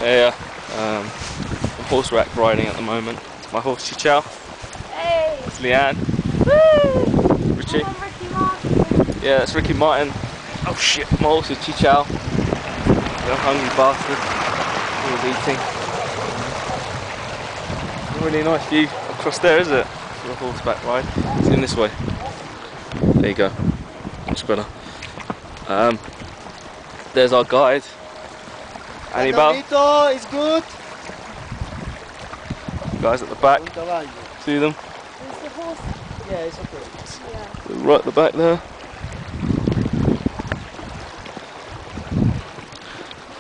Yeah, I'm horseback riding at the moment. My horse Chichao. Hey! It's Leanne. Woo! Richie. I'm Ricky Martin. Yeah, that's Ricky Martin. Oh shit, my horse is Chichao. You're a hungry bastard. He was eating. A really nice view across there, is it? For a horseback ride. It's in this way. There you go. Much better. There's our guide. Anibal. It's good. Guys at the back. See them? There's the horse. Yeah, it's okay. Yeah. Right at the back there.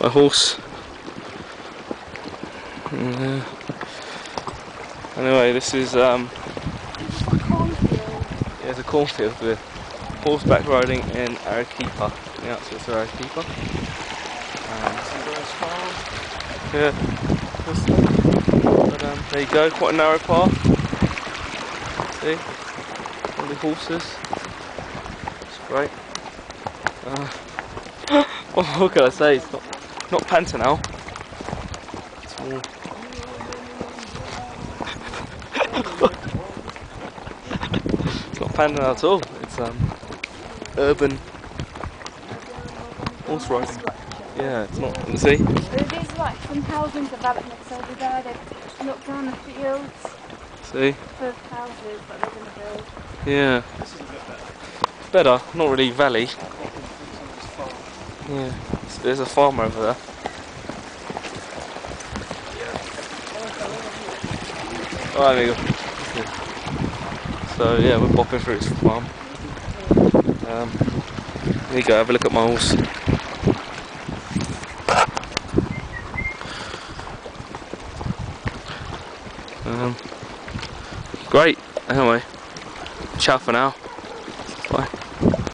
My horse. Anyway, this is It's a cornfield. yeah, it's a cornfield with horseback riding in Arequipa, the outskirts of Arequipa. Yeah, but, there you go, quite a narrow path. See, all the horses. It's great. What can I say? It's not Pantanal. It's more. It's not Pantanal at all. It's urban horse riding. Yeah, it's not. You see? There's like some housing developments over there. They've knocked down the fields. See? For houses that they're going to build. Yeah. It's better. Not really valley. Yeah. There's a farm over there. Alright, amigo. So yeah, we're bopping through his farm. There you go. Have a look at my horse. Great. Anyway, ciao for now. Bye.